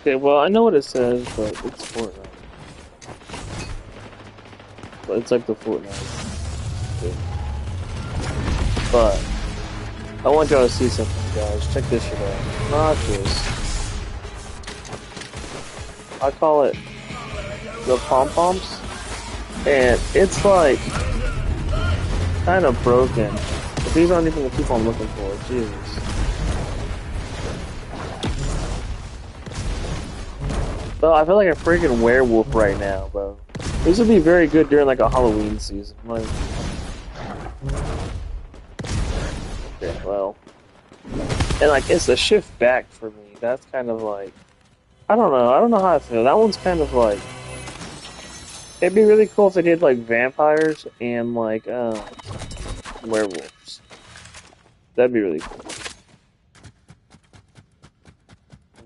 Okay, well, I know what it says, but it's Fortnite. But it's like the Fortnite thing. But I want y'all to see something, guys. Check this shit out. Not this. I call it the pom-poms. And it's like kind of broken. But these aren't even the people I'm looking for. Jesus. Bro, I feel like a freaking werewolf right now, bro. This would be very good during like a Halloween season. Like, okay, well. And like it's a shift back for me. That's kind of like I don't know. I don't know how I feel. That one's kind of like it'd be really cool if they did like vampires and like werewolves. That'd be really cool.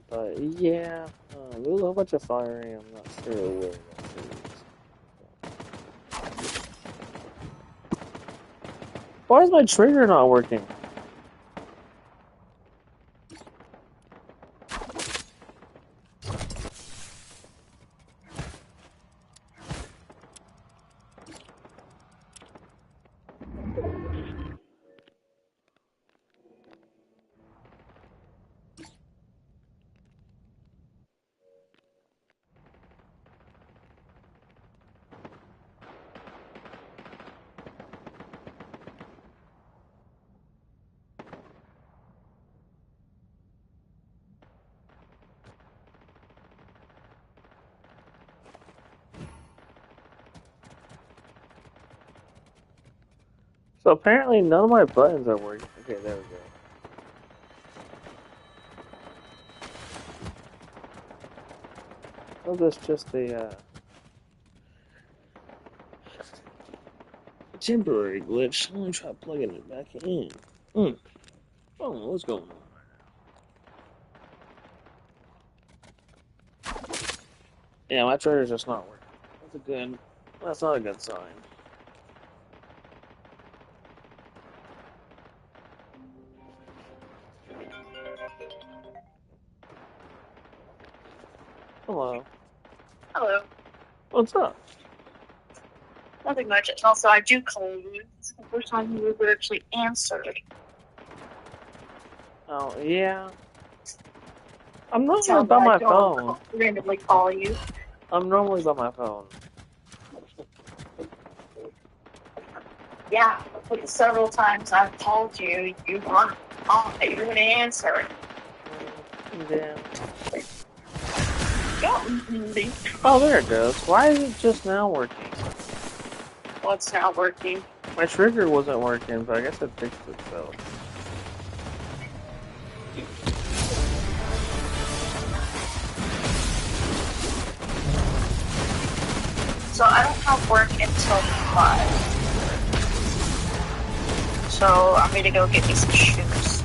But yeah, there's a whole bunch of firing. I'm not sure where that is. Why is my trigger not working? So apparently none of my buttons are working. Okay, there we go. Oh, that's just a temporary glitch. Let me try plugging it back in. I don't know what's going on. Yeah, my trigger's just not working. That's not a good sign. Hello. Hello. What's up? Nothing much. Also, I do call you. It's the first time you ever actually answered. Oh, yeah. I'm normally Sounds by like my I don't phone. randomly call you. I'm normally by my phone. Yeah, but several times I've called you, you weren't on. You wouldn't answer. Yeah. Oh, there it goes. Why is it just now working? What's not working? My trigger wasn't working, but I guess it fixed itself. So I don't have work until 5. So I'm going to go get me some shoes.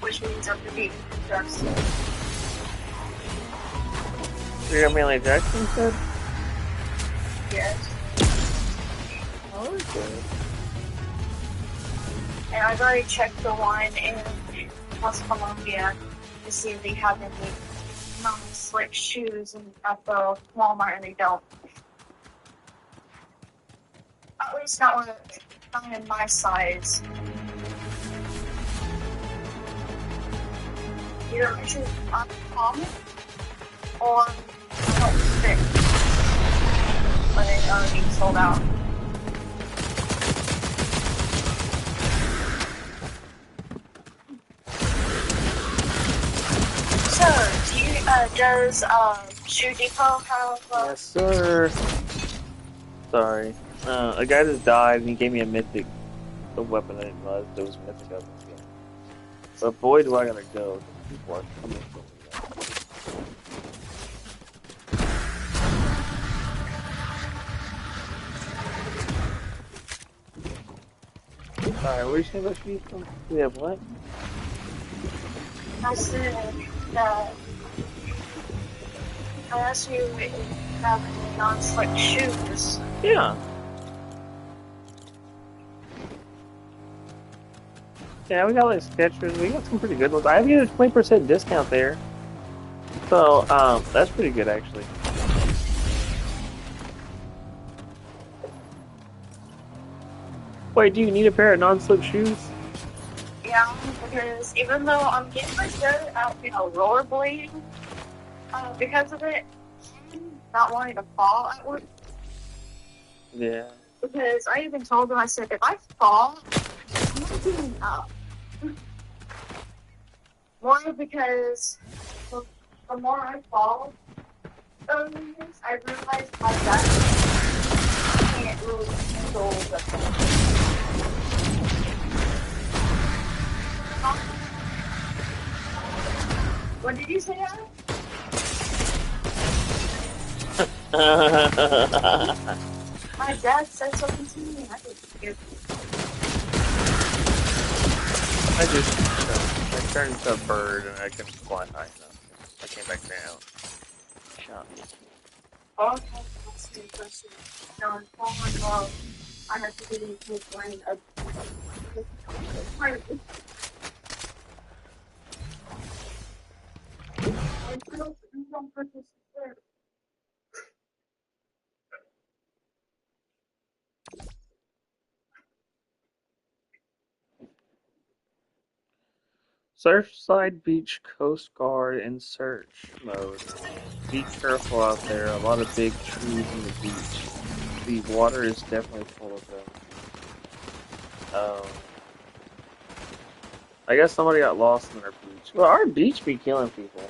Which means I'm going to be dressed. You're gonna be like Jackson said? Yes. Oh, okay. And I've already checked the one in West Columbia to see if they have any non-slick shoes at the Walmart, and they don't. At least not in my size. Either my shoes are uncommon or I don't fit. But they are being sold out. So, does Shoe Depot have Yes, sir. Sorry. A guy just died and he gave me a mythic weapon I didn't realize there was mythic weapons. But boy, do I gotta go. People are coming for me. Alright, where you saying about shoes from? We have what? I said that I asked you if you have any non-slick shoes. Yeah. Yeah, we got like Skechers. We got some pretty good ones. I have get a 20% discount there. So, that's pretty good actually. Wait, do you need a pair of non-slip shoes? Yeah, because even though I'm getting pretty good at, rollerblading, because of it, I'm not wanting to fall at work. Yeah. Because I even told them, I said, if I fall, I'm not getting up. More because the more I fall, I realize my back can't really handle the What did you say, Adam? My dad said something to me and I didn't hear. I turned into a bird and I couldn't fly high enough. I came back down. Shot me. Okay, that's the question. No, in falling love, I have to be his brain of Surfside Beach Coast Guard in search mode. Be careful out there. A lot of big trees in the beach. The water is definitely full of them. I guess somebody got lost in our beach. Well, our beach be killing people.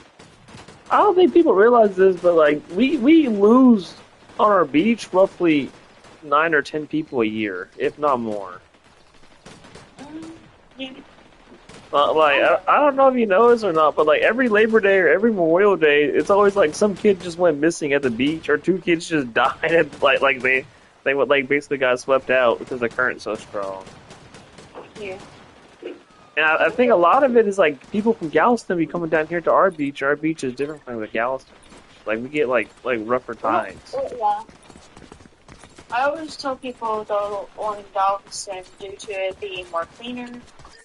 I don't think people realize this, but like we lose on our beach roughly 9 or 10 people a year, if not more. yeah. Like I don't know if you know this or not, but like every Labor Day or every Memorial Day, it's always like some kid just went missing at the beach, or two kids just died. And like they would like basically got swept out because the current's so strong. Yeah. And I think a lot of it is like people from Galveston be coming down here to our beach. Our beach is different from the Galveston beach. Like we get like rougher tides. Yeah. I always tell people though on Galveston due to it being more cleaner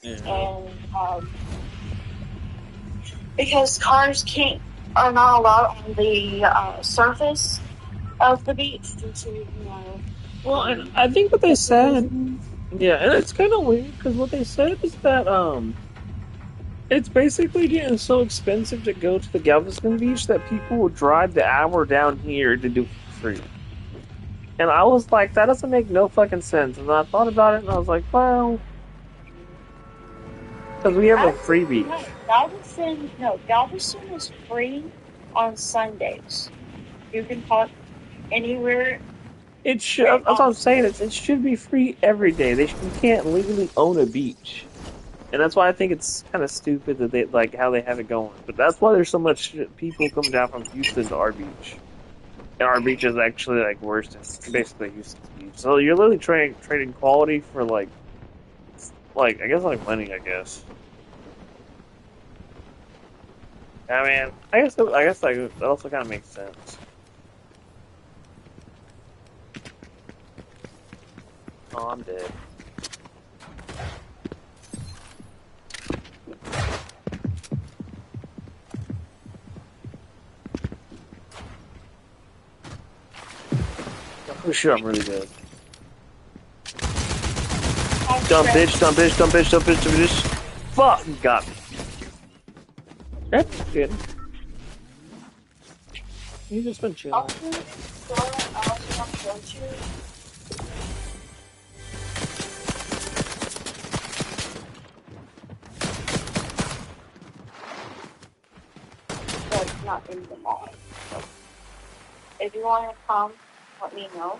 and because cars are not allowed on the surface of the beach due to Well, and I think what they said, yeah, and it's kind of weird because what they said is that it's basically getting so expensive to go to the Galveston beach that people will drive the hour down here to do it for free. And I was like, that doesn't make no fucking sense. And I thought about it, and I was like, well, because we have a free beach. Galveston is free on Sundays. You can park anywhere. It should. That's what I'm saying. It should be free every day. You can't legally own a beach, and that's why I think it's kind of stupid that they like how they have it going. But that's why there's so much people coming down from Houston to our beach, and our beach is actually like worse than basically Houston's beach. So you're literally trading quality for like I guess like money. I guess. I mean, I guess like that also kind of makes sense. Oh, I'm dead. Oh shit, I'm really dead. Dumb bitch, dumb bitch, dumb bitch, dumb bitch, dumb bitch. Fuck, you got me. That's good. You just been chilling. But not in the mall. So if you want to come, let me know.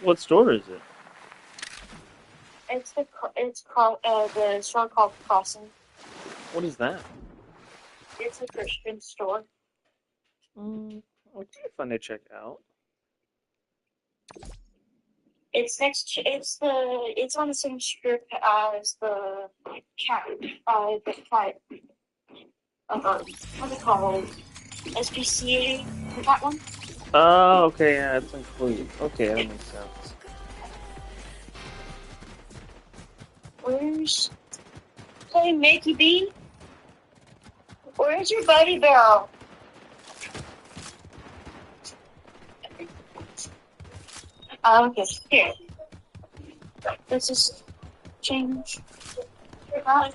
What store is it? It's called the store called Crossing. What is that? It's a Christian store. Okay, fun to check out. It's it's on the same strip as the cat what's it called? SPCA, that one? Oh, okay, yeah, it's included. Okay, that makes sense. Where's Hey, Mickey B, where's your buddy barrel? Okay, here. This is change. Oh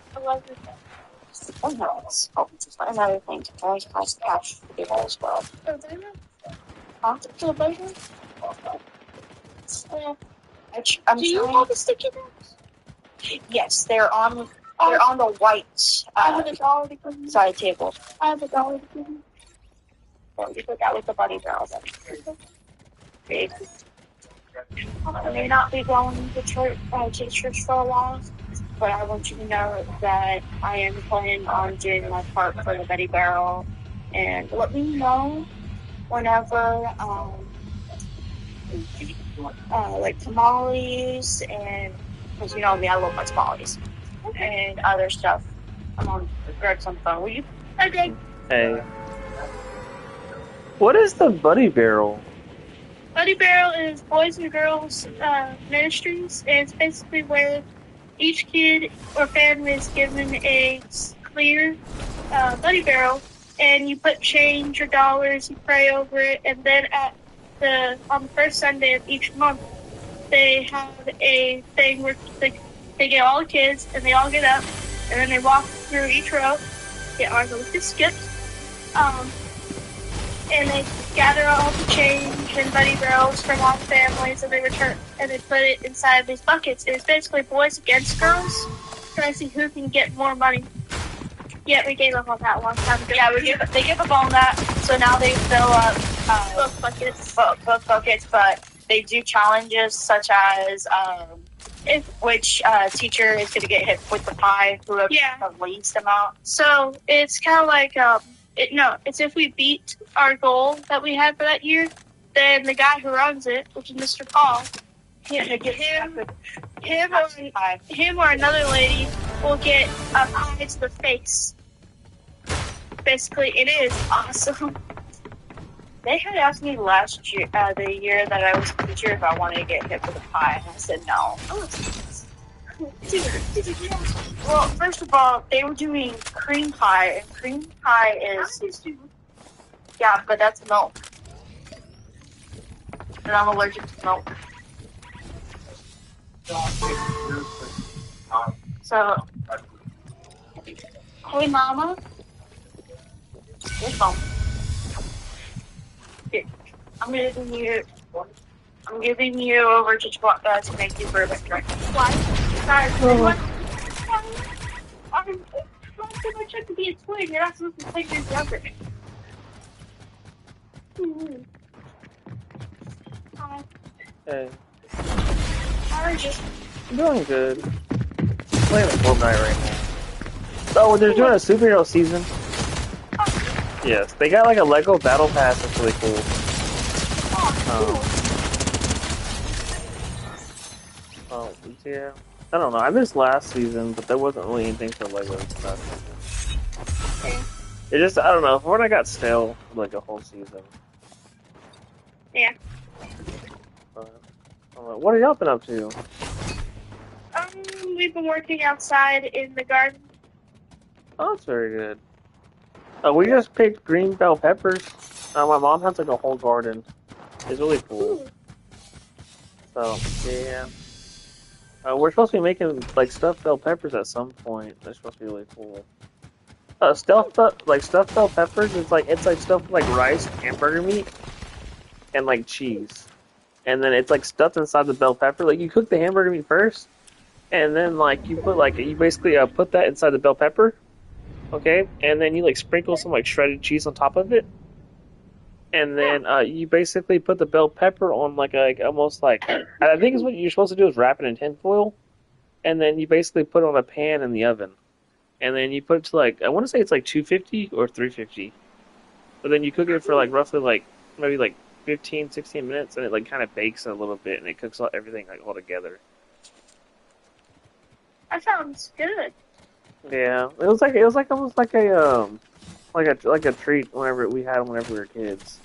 no, it's another thing to always pass the cash for the as well. Huh? Do you have a sticky notes? Yes, they're on the white side table. I have a dollar to give you. Oh, you forgot with the buddy barrels. They may not be going to church for a while, but I want you to know that I am planning on doing my part for the Betty Barrel, and let me know whenever like tamales, and because you know me, I love my tamales and other stuff. I'm on grab some phone. Will you? Okay. Hey. What is the Buddy Barrel? Buddy Barrel is Boys and Girls Ministries, and it's basically where each kid or family is given a clear Buddy Barrel, and you put change or dollars, you pray over it, and then on the first Sunday of each month, they have a thing where they get all the kids, and they all get up, and then they walk through each row, get on the skips, and they gather all the change and Buddy Barrels from all the families, and they return, and they put it inside these buckets. And it's basically boys against girls, trying to see who can get more money. Yeah, we gave up on that a long time ago. Yeah, they give up on that, so now they fill up book buckets, but they do challenges such as which teacher is going to get hit with the pie, whoever the least amount. So it's kind of like it's if we beat our goal that we had for that year, then the guy who runs it, which is Mr. Paul, him or another lady will get a pie to the face. Basically, it is awesome. They had asked me last year, the year that I was a teacher, if I wanted to get hit with a pie, and I said no. Well, first of all, they were doing cream pie, and cream pie is... Yeah, but that's milk. And I'm allergic to milk. So... Hey, Mama? Here's phone. Here. I'm giving you over to make you bourbon drink. Why? Sorry. I'm so much to be a twin. You're not supposed to take your yogurt. Hi. Hey. How are you? I'm doing good. Playing Fortnite right now. Oh, they're doing a superhero season. Yes, they got like a Lego Battle Pass. That's really cool. Yeah. I don't know. I missed last season, but there wasn't really anything for Lego and stuff. It just, I don't know. Fortnite got stale for like a whole season. Yeah. What have y'all been up to? We've been working outside in the garden. Oh, that's very good. We just picked green bell peppers. My mom has like a whole garden. It's really cool. So, yeah. We're supposed to be making like stuffed bell peppers at some point. They're supposed to be really cool. Stuffed bell peppers. It's like stuffed with like rice, hamburger meat, and like cheese, and then it's like stuffed inside the bell pepper. Like you cook the hamburger meat first, and then like you basically put that inside the bell pepper, okay, and then you like sprinkle some like shredded cheese on top of it, and then you basically put the bell pepper on like almost like I think is what you're supposed to do is wrap it in tinfoil, and then you basically put it on a pan in the oven, and then you put it to like I want to say it's like 250 or 350, but then you cook it for like roughly like maybe like 15, 16 minutes, and it like kind of bakes a little bit, and it cooks everything like all together. That sounds good. Yeah, it was almost like a treat whenever we were kids.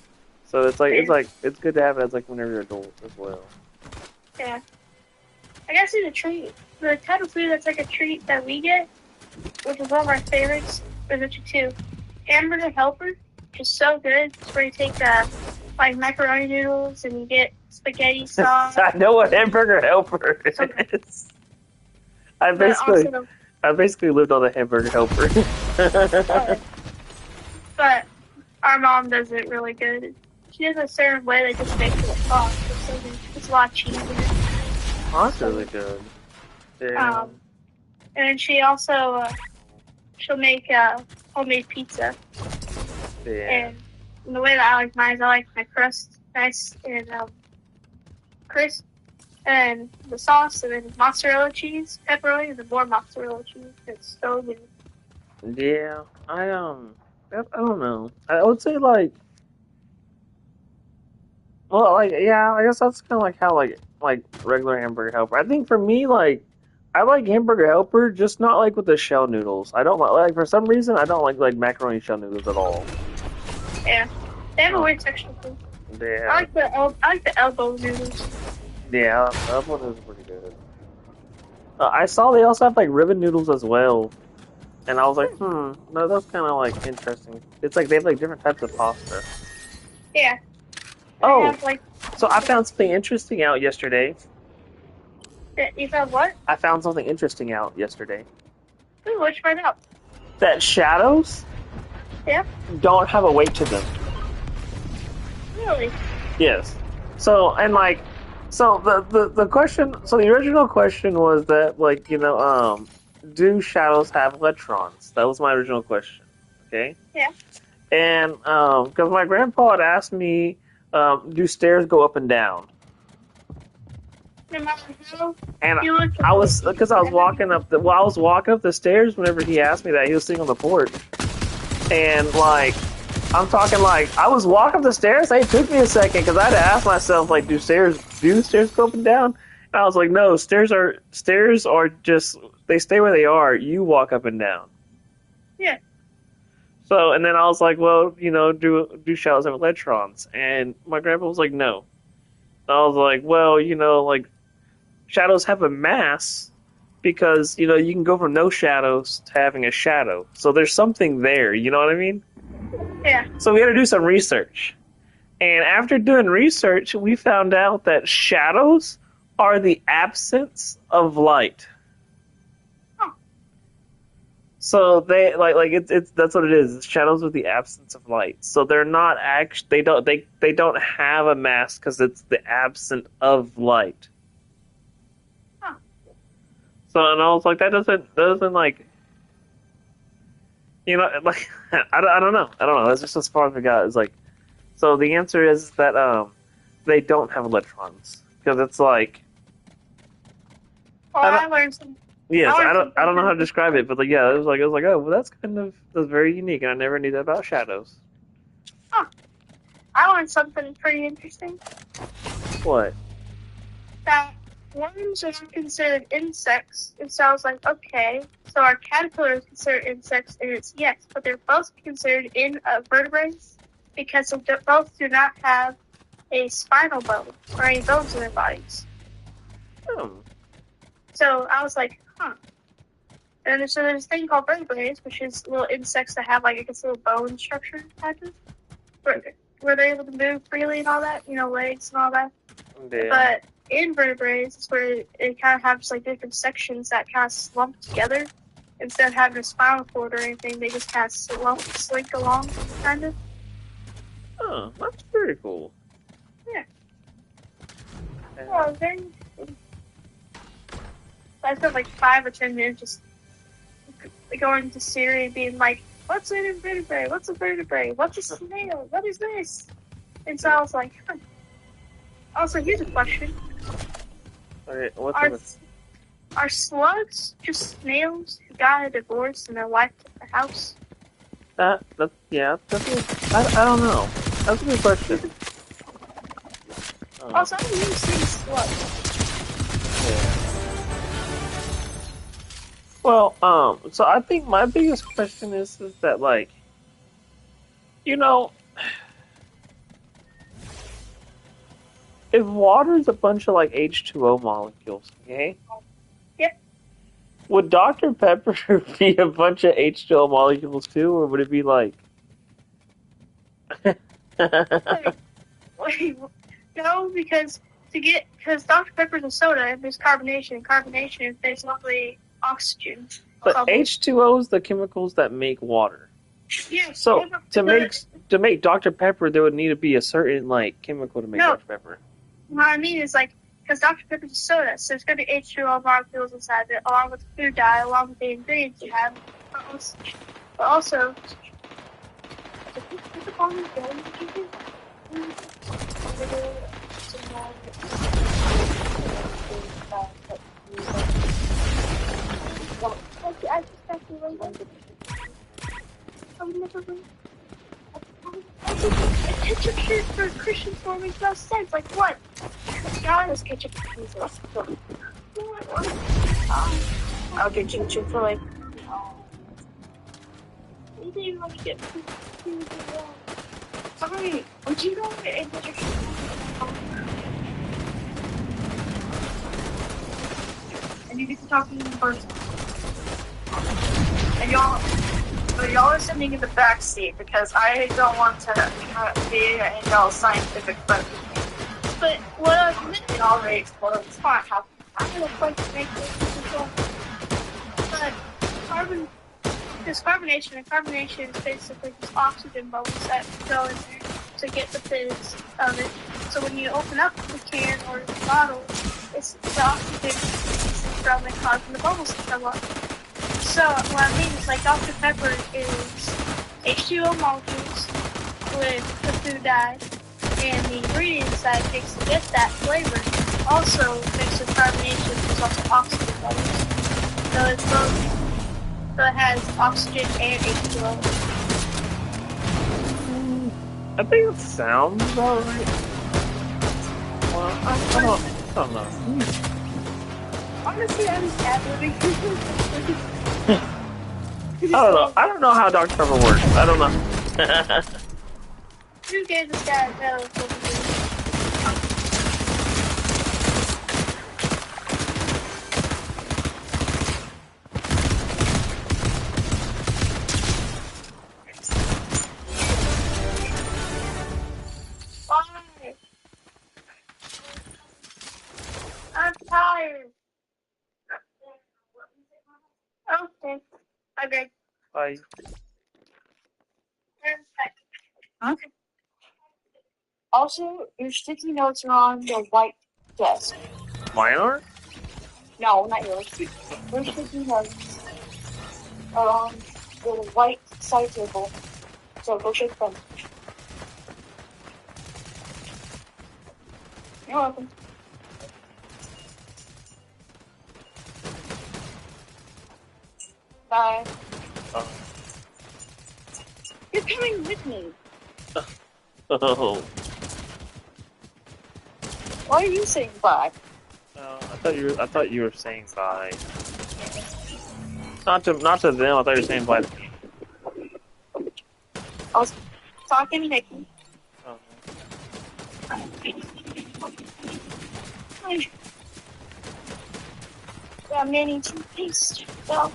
So it's good to have it as like whenever you're adult as well. Yeah, I guess it's a treat. The type of food that's like a treat that we get which is one of my favorites. There's actually two. Hamburger Helper, which is so good. It's where you take like macaroni noodles and you get spaghetti sauce. I know what hamburger helper is. Okay. I But basically, also, I basically lived on a hamburger helper. but our mom does it really good. She does it a certain way that just makes it sauce. It's so good. It's a lot of cheese in it. Oh, that's really good. Yeah. And then she also she'll make homemade pizza. Yeah. And the way that I like mine is I like my crust nice and crisp, and the sauce, and then mozzarella cheese, pepperoni, and then more mozzarella cheese. It's so good. Yeah. I don't know. I would say like, well, like, yeah. I guess that's kind of like how like regular hamburger helper. I think for me, like, I like hamburger helper, just not like with the shell noodles. I don't like for some reason I don't like macaroni shell noodles at all. Yeah, they have a weird texture too. Yeah. I like the elbow noodles. Yeah, that one is pretty good. I saw they also have like ribbon noodles as well, and I was like, no, that's kind of like interesting. It's like they have like different types of pasta. Yeah. Oh, They have, like, so I found something interesting out yesterday. you found what? I found something interesting out yesterday. Ooh, let's find out. That shadows Yeah. don't have a weight to them. Really? Yes. So and like, so the question, so the original question was that like do shadows have electrons? That was my original question. Okay. Yeah. And because my grandpa had asked me, do stairs go up and down? No matter how And you look. I was because I was walking up the stairs whenever he asked me that. He was sitting on the porch, and like I'm talking like I was walking up the stairs. It took me a second because I had to ask myself like, do stairs go up and down? And I was like, no, stairs are just they stay where they are. You walk up and down. Yeah. So and then I was like, well, do shadows have electrons? And my grandpa was like, no. I was like, well, like shadows have a mass because you can go from no shadows to having a shadow. So there's something there. You know what I mean? Yeah. So we had to do some research. And after doing research, we found out that shadows are the absence of light. Huh. So they it's that's what it is. It's shadows with the absence of light. So they're not they don't have a mass because it's the absence of light. Huh. So and I was like, that doesn't like like I don't know. That's just as far as we got. It's like, so the answer is that they don't have electrons because it's like, Well, I learned some. yes, I I don't know how to describe it, but like yeah, it was like oh well that's very unique and I never knew that about shadows. I learned something pretty interesting. What? That worms are considered insects, and so I was like, okay, so our caterpillar is considered insects, and it's yes, but they're both considered vertebrates because they both do not have a spinal bone or any bones in their bodies. Hmm. So I was like, huh. And so there's this thing called vertebrates, which is little insects that have like I guess little bone structure kind of, where they're able to move freely and all that, legs and all that. Yeah. But invertebrates is where it kind of has like different sections that kind of slump together. Instead of having a spinal cord or anything, they just kind of slink along, kind of. Oh, that's very cool. Yeah. Well, then I spent like 5 or 10 minutes just going to Siri and being like, "What's an invertebrate? What's a vertebrate? What's a snail? What is this?" And so I was like, huh. Also, here's a question. Okay, Are slugs just snails who got a divorce and their wife took the house? I don't know. That's a good question. Also, I've never seen slugs. Yeah. Well, so I think my biggest question is that like, if water is a bunch of like H2O molecules, okay? Yep. Would Dr. Pepper be a bunch of H2O molecules too, or would it be like? Wait, no, because Dr. Pepper's a soda and there's carbonation. And carbonation is basically oxygen. But H2O is the chemicals that make water. Yeah. So to make Dr. Pepper, there would need to be a certain like chemical to make Dr. Pepper. What I mean is like because Dr. Pepper's a soda, so there's going to be H2O molecules inside of it, along with the food dye, along with the ingredients you have. But also, ketchup here for Christian store makes no sense. Like what? God, this ketchup is I'll get ketchup for like. You didn't even want to get food. Sorry, would you go and get your and you get to talk to me in person. And y'all are sitting in the back seat because I don't want to be in y'all's scientific but what I was meant to already explode. It's fine. I'm gonna try to make this but carbonation is basically just oxygen bubbles that go in there to get the fizz of it. So when you open up the can or the bottle, it's the oxygen from it causing the bubbles to come up. So what I mean is like Dr. Pepper is H2O molecules with the food dye and the ingredients that it takes to get that flavor also mixed with carbonation, which is also oxygen bubbles. So it's both. So it has oxygen and H2O. I think it sounds about right. Well, I don't know. Honestly, I'm just ad-libbing. I don't know how Dr. Pepper works. I don't know. Who gave this guy a medal? Why? I'm tired. Okay. Okay. Bye. Okay. Also, your sticky notes are on the white desk. Mine are? No, not yours. Your sticky notes are on the white side table. So go check them. You're welcome. Bye. You're coming with me. Oh. Why are you saying bye? I thought you were saying bye. Not to them. I thought you were saying bye to me. I was talking to Nikki. Oh. Got many toothpaste. Well.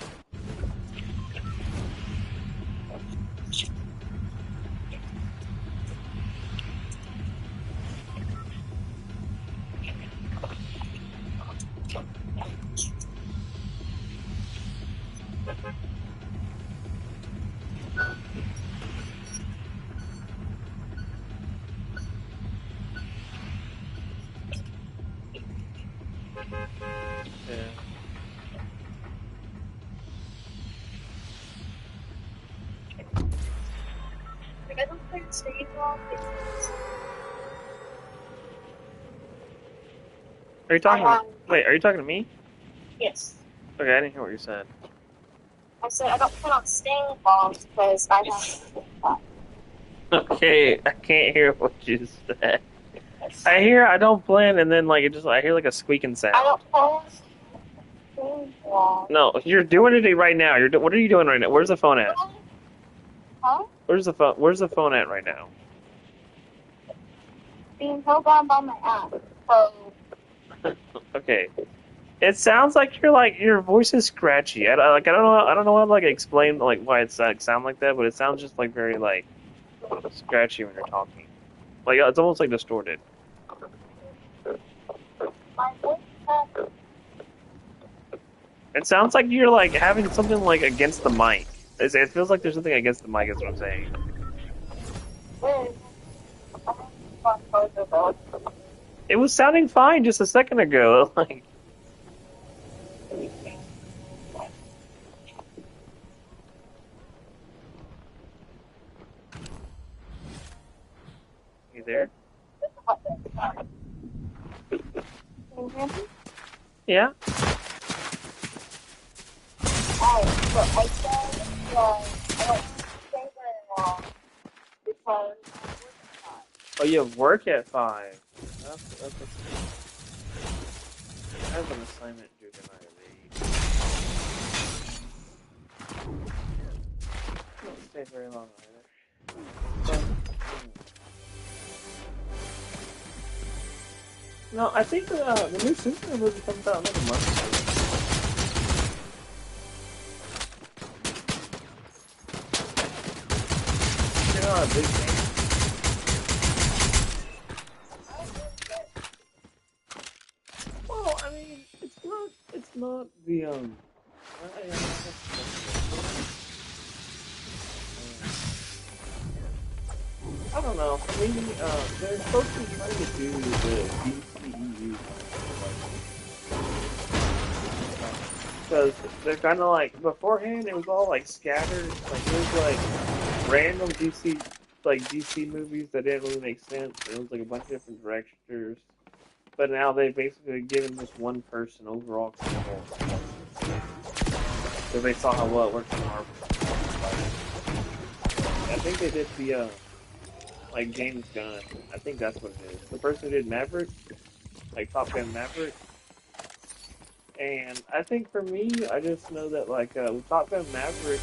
Yeah. I don't think staying long is. Are you talking? Wait, are you talking to me? Yes. Okay, I didn't hear what you said. I said I don't plan on staying long because I have. Okay, I can't hear what you said. I hear I don't plan, and then like I hear like a squeaking sound. I don't plan on staying long. No, you're doing it right now. What are you doing right now? Where's the phone at? Huh? Where's the phone? Where's the phone at right now? Being held on by my aunt. So. Okay. It sounds like you're like your voice is scratchy. I don't know how to like explain like why it sound like that, but it sounds just like very like scratchy when you're talking. Like it's almost like distorted. My voice has It sounds like you're like having something like against the mic. It feels like there's something against the mic. Is what I'm saying. been. I'm both of us. It was sounding fine just a second ago. Like you there? Yeah. But I said I don't stay very long because Oh, you have work at 5. I have an assignment due tonight at 8. I don't stay very long either. No, I think the new Superman movie comes out another month. You're not a big fan. Well, I mean, it's not the I don't know. Maybe they're supposed to be trying to do the DCEU because they're kind of like beforehand it was all like scattered, like it was like random DC movies that didn't really make sense. It was like a bunch of different directors, but now they've basically given just one person overall control. So they saw how well it worked in Marvel. I think they did the like James Gunn. I think that's what it is. The person who did Maverick, like Top Gun Maverick. And I think for me, I just know that like with Top Gun Maverick,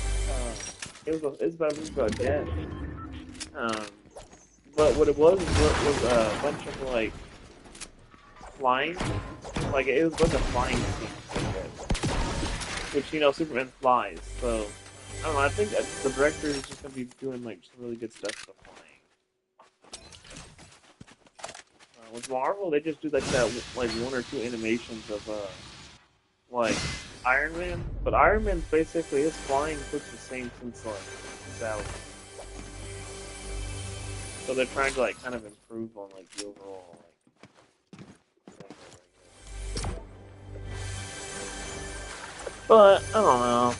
it's about a movie about death. Um, but what it was a bunch of like flying, like it was a bunch of flying scenes, I guess. Which Superman flies, so I don't know. I think that the director is just gonna be doing like some really good stuff with flying. With Marvel, they just do like that like one or two animations of like Iron Man, but Iron Man's basically his flying looks the same since like 2000. So they're trying to like kind of improve on like the overall like. But I don't know.